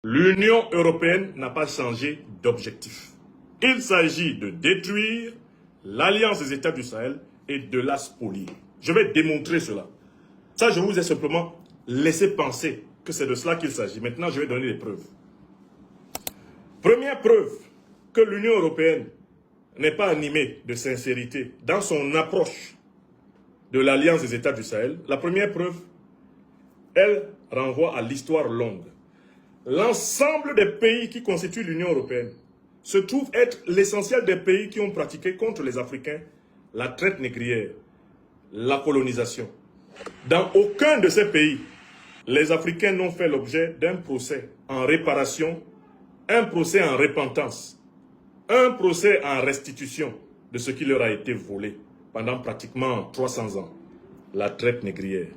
L'Union européenne n'a pas changé d'objectif. Il s'agit de détruire l'Alliance des États du Sahel et de la spolier. Je vais démontrer cela. Ça, je vous ai simplement laissé penser que c'est de cela qu'il s'agit. Maintenant, je vais donner les preuves. Première preuve que l'Union européenne n'est pas animée de sincérité dans son approche de l'Alliance des États du Sahel. La première preuve, elle renvoie à l'histoire longue. L'ensemble des pays qui constituent l'Union européenne se trouve être l'essentiel des pays qui ont pratiqué contre les Africains la traite négrière, la colonisation. Dans aucun de ces pays, les Africains n'ont fait l'objet d'un procès en réparation, un procès en repentance, un procès en restitution de ce qui leur a été volé pendant pratiquement 300 ans, la traite négrière.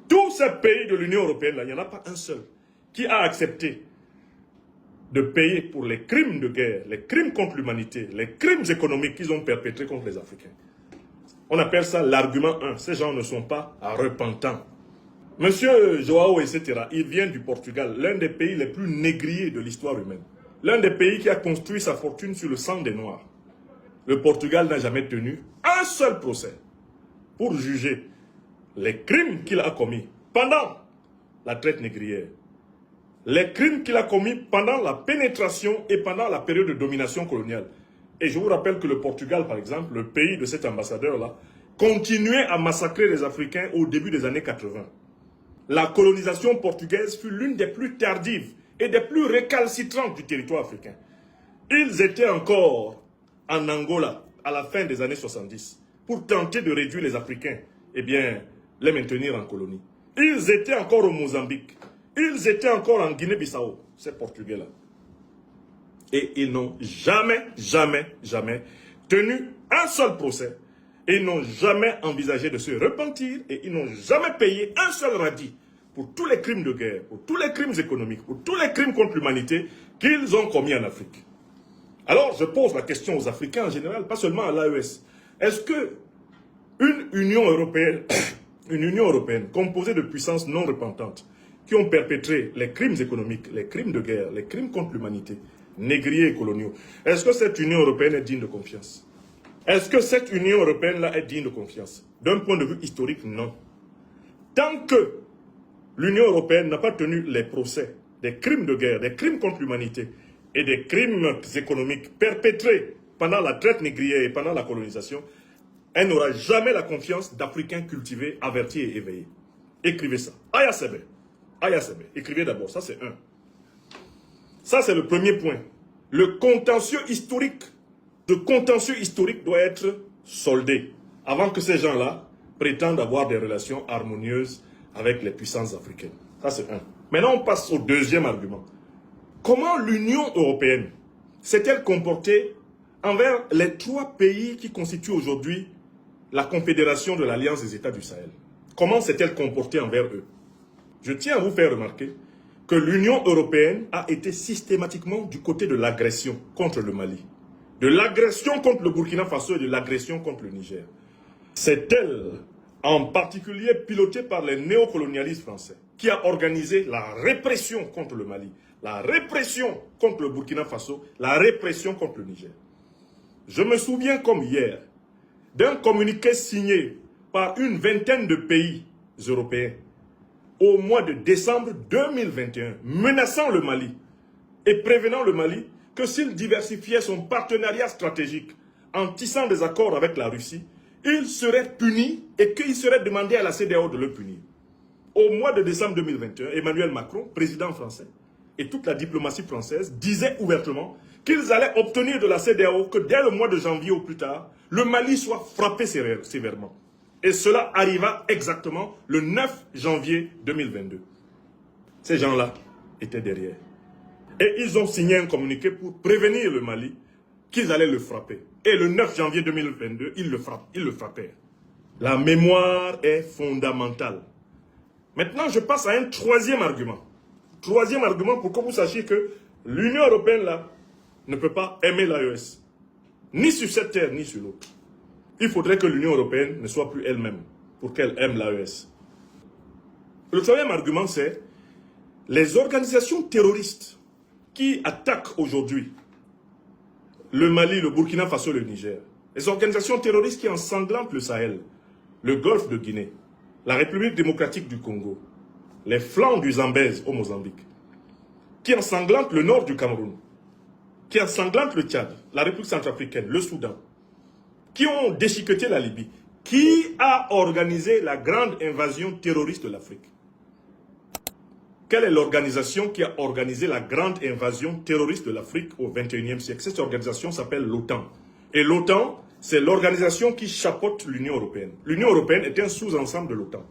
Tous ces pays de l'Union européenne, il n'y en a pas un seul qui a accepté de payer pour les crimes de guerre, les crimes contre l'humanité, les crimes économiques qu'ils ont perpétrés contre les Africains. On appelle ça l'argument 1. Ces gens ne sont pas repentants. Monsieur Joao, etc., il vient du Portugal, l'un des pays les plus négriers de l'histoire humaine. L'un des pays qui a construit sa fortune sur le sang des Noirs. Le Portugal n'a jamais tenu un seul procès pour juger les crimes qu'il a commis pendant la traite négrière. Les crimes qu'il a commis pendant la pénétration et pendant la période de domination coloniale. Et je vous rappelle que le Portugal, par exemple, le pays de cet ambassadeur-là, continuait à massacrer les Africains au début des années 80. La colonisation portugaise fut l'une des plus tardives et des plus récalcitrantes du territoire africain. Ils étaient encore en Angola à la fin des années 70 pour tenter de réduire les Africains, eh bien, les maintenir en colonie. Ils étaient encore au Mozambique. Ils étaient encore en Guinée-Bissau, ces Portugais-là. Et ils n'ont jamais tenu un seul procès. Et ils n'ont jamais envisagé de se repentir. Et ils n'ont jamais payé un seul radis pour tous les crimes de guerre, pour tous les crimes économiques, pour tous les crimes contre l'humanité qu'ils ont commis en Afrique. Alors, je pose la question aux Africains en général, pas seulement à l'AES. Est-ce que une Union européenne composée de puissances non repentantes, qui ont perpétré les crimes économiques, les crimes de guerre, les crimes contre l'humanité, négriers et coloniaux, est-ce que cette Union européenne est digne de confiance? Est-ce que cette Union européenne-là est digne de confiance? D'un point de vue historique, non. Tant que l'Union européenne n'a pas tenu les procès des crimes de guerre, des crimes contre l'humanité et des crimes économiques perpétrés pendant la traite négrière et pendant la colonisation, elle n'aura jamais la confiance d'Africains cultivés, avertis et éveillés. Écrivez ça. Aya Sebe. Écrivez d'abord, ça c'est un. Ça c'est le premier point. Le contentieux historique doit être soldé avant que ces gens-là prétendent avoir des relations harmonieuses avec les puissances africaines. Ça c'est un. Maintenant on passe au deuxième argument. Comment l'Union européenne s'est-elle comportée envers les trois pays qui constituent aujourd'hui la confédération de l'Alliance des États du Sahel? Comment s'est-elle comportée envers eux? Je tiens à vous faire remarquer que l'Union européenne a été systématiquement du côté de l'agression contre le Mali, de l'agression contre le Burkina Faso et de l'agression contre le Niger. C'est elle, en particulier pilotée par les néocolonialistes français, qui a organisé la répression contre le Mali, la répression contre le Burkina Faso, la répression contre le Niger. Je me souviens comme hier d'un communiqué signé par une vingtaine de pays européens au mois de décembre 2021, menaçant le Mali et prévenant le Mali que s'il diversifiait son partenariat stratégique en tissant des accords avec la Russie, il serait puni et qu'il serait demandé à la CEDEAO de le punir. Au mois de décembre 2021, Emmanuel Macron, président français, et toute la diplomatie française disaient ouvertement qu'ils allaient obtenir de la CEDEAO que dès le mois de janvier ou plus tard, le Mali soit frappé sévèrement. Et cela arriva exactement le 9 janvier 2022. Ces gens-là étaient derrière. Et ils ont signé un communiqué pour prévenir le Mali qu'ils allaient le frapper. Et le 9 janvier 2022, ils le frappèrent. La mémoire est fondamentale. Maintenant, je passe à un troisième argument. Troisième argument pour que vous sachiez que l'Union européenne là ne peut pas aimer l'AES. Ni sur cette terre, ni sur l'autre. Il faudrait que l'Union européenne ne soit plus elle-même pour qu'elle aime l'AES. Le troisième argument, c'est Les organisations terroristes qui attaquent aujourd'hui le Mali, le Burkina Faso, le Niger, les organisations terroristes qui ensanglantent le Sahel, le Golfe de Guinée, la République démocratique du Congo, les flancs du Zambèze au Mozambique, qui ensanglantent le nord du Cameroun, qui ensanglantent le Tchad, la République centrafricaine, le Soudan, qui ont déchiqueté la Libye, qui a organisé la grande invasion terroriste de l'Afrique? Quelle est l'organisation qui a organisé la grande invasion terroriste de l'Afrique au XXIe siècle? Cette organisation s'appelle l'OTAN. Et l'OTAN, c'est l'organisation qui chapeaute l'Union européenne. L'Union européenne est un sous-ensemble de l'OTAN.